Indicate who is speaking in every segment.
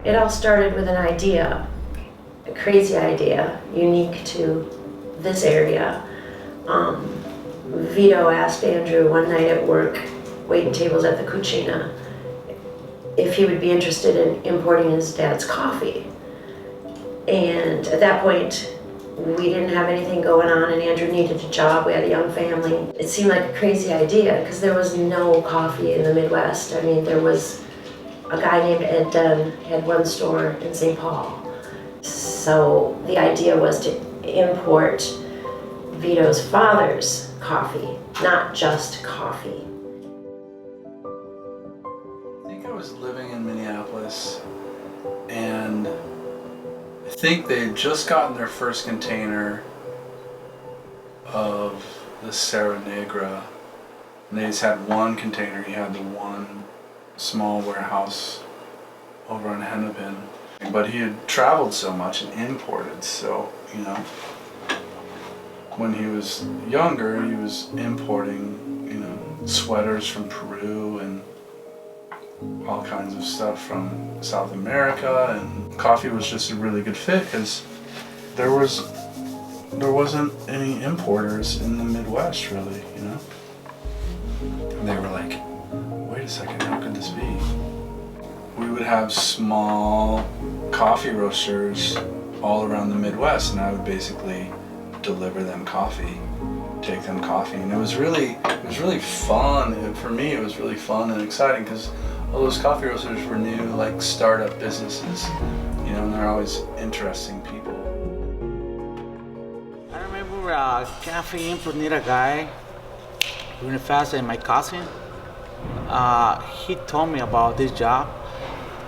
Speaker 1: It all started with an idea, a crazy idea, unique to this area. Vito asked Andrew one night at work, waiting tables at the Cucina, if he would be interested in importing his dad's coffee. And at that point, we didn't have anything going on and Andrew needed a job. We had a young family. It seemed like a crazy idea because there was no coffee in the Midwest. I mean, there was a guy named Ed Dunn, had one store in St. Paul. So the idea was to import Vito's father's coffee, not just coffee.
Speaker 2: I think I was living in Minneapolis, and I think they had just gotten their first container of the Serra Negra, and they just had one container. He had the one small warehouse over on Hennepin, but he had traveled so much and imported, so, you know, when he was younger, he was importing, you know, sweaters from Peru and all kinds of stuff from South America, and coffee was just a really good fit because there wasn't any importers in the Midwest, really, you know. And they were like, wait a second, how could this be? We would have small coffee roasters all around the Midwest, and I would basically deliver them coffee, take them coffee, and it was really fun. And for me, it was really fun and exciting because all those coffee roasters were new, like startup businesses, you know, and they're always interesting people.
Speaker 3: I remember a cafe import need a guy really fast, and my cousin, he told me about this job,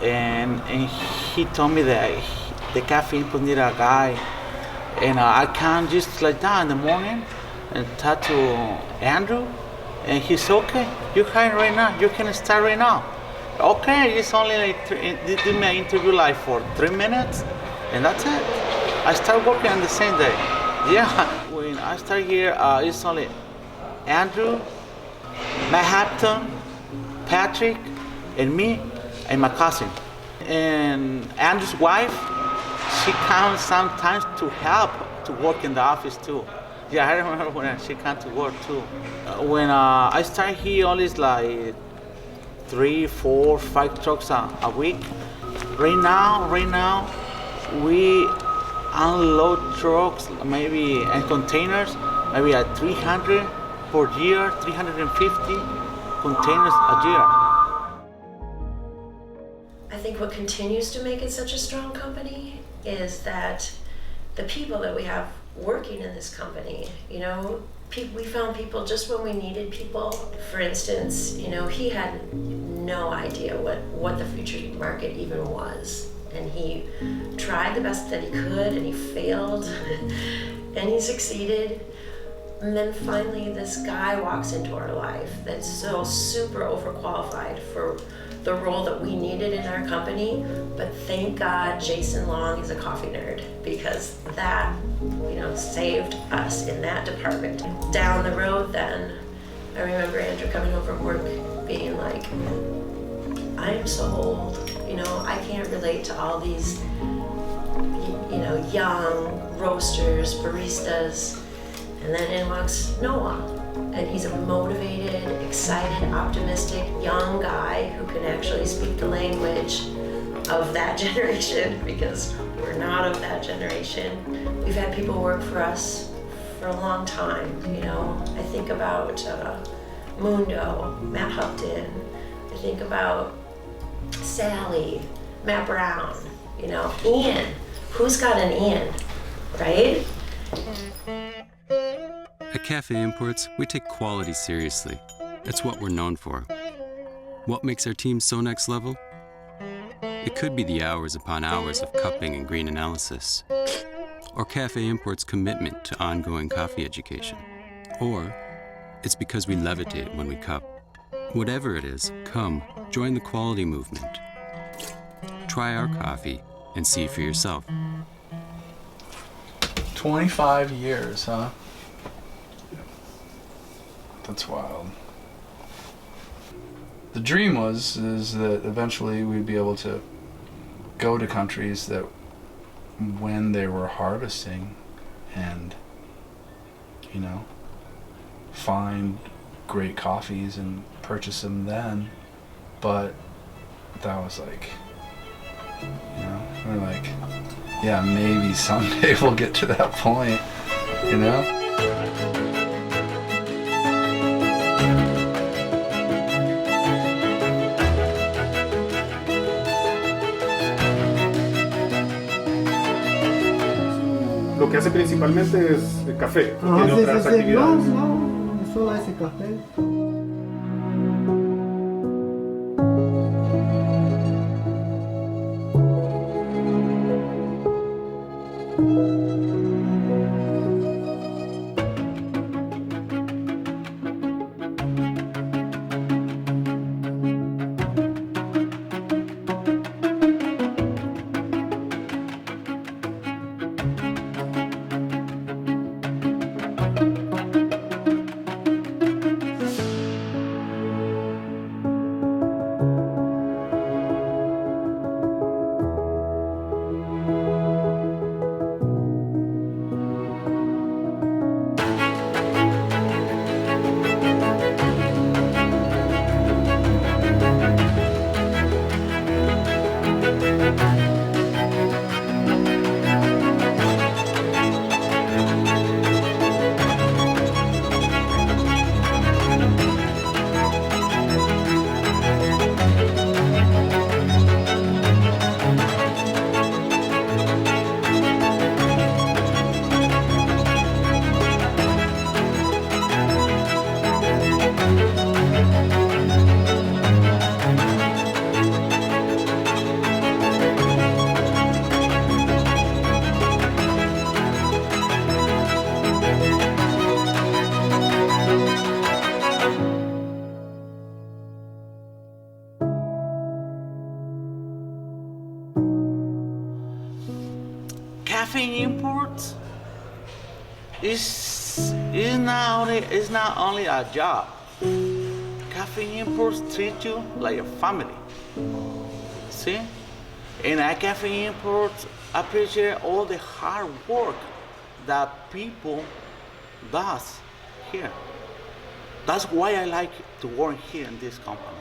Speaker 3: and he told me that the cafe import need a guy. And I can just like that in the morning and talk to Andrew, and he's okay. You can right now. You can start right now. Okay, it's only like do my interview like for 3 minutes, and that's it. I start working on the same day. Yeah, when I start here, it's only Andrew, Manhattan, Patrick, and me, and my cousin, and Andrew's wife. She comes sometimes to help to work in the office too. Yeah, I remember when she came to work too. When I started here, only like 3, 4, 5 trucks a week. Right now, we unload trucks maybe and containers, maybe at 300 per year, 350 containers a year.
Speaker 1: I think what continues to make it such a strong company is that the people that we have working in this company, you know, we found people just when we needed people. For instance, you know, he had no idea what the future market even was. And he tried the best that he could, and he failed, and he succeeded. And then finally this guy walks into our life that's so super overqualified for the role that we needed in our company, but thank God Jason Long is a coffee nerd, because that, you know, saved us in that department. Down the road then, I remember Andrew coming home from work being like, I am so old, you know, I can't relate to all these, you know, young roasters, baristas. And then in walks Noah. And he's a motivated, excited, optimistic, young guy who can actually speak the language of that generation, because we're not of that generation. We've had people work for us for a long time, you know. I think about Mundo, Matt Hupton. I think about Sally, Matt Brown, you know, Ian. Who's got an Ian, right?
Speaker 4: At Cafe Imports, we take quality seriously. That's what we're known for. What makes our team so next level? It could be the hours upon hours of cupping and green analysis, or Cafe Imports' commitment to ongoing coffee education. Or it's because we levitate when we cup. Whatever it is, come, join the quality movement. Try our coffee and see for yourself.
Speaker 2: 25 years, huh? That's wild. The dream is that eventually we'd be able to go to countries that when they were harvesting and, you know, find great coffees and purchase them then, but that was like, you know, we're like, yeah, maybe someday we'll get to that point, you know?
Speaker 5: Lo que hace principalmente es café,
Speaker 6: Ah,
Speaker 5: tiene
Speaker 6: sí,
Speaker 5: otras
Speaker 6: sí, sí.
Speaker 5: actividades.
Speaker 6: No, solo ese café.
Speaker 3: Caffeine imports is not only a job. Caffeine imports treat you like a family. See? And I caffeine imports appreciate all the hard work that people does here. That's why I like to work here in this company.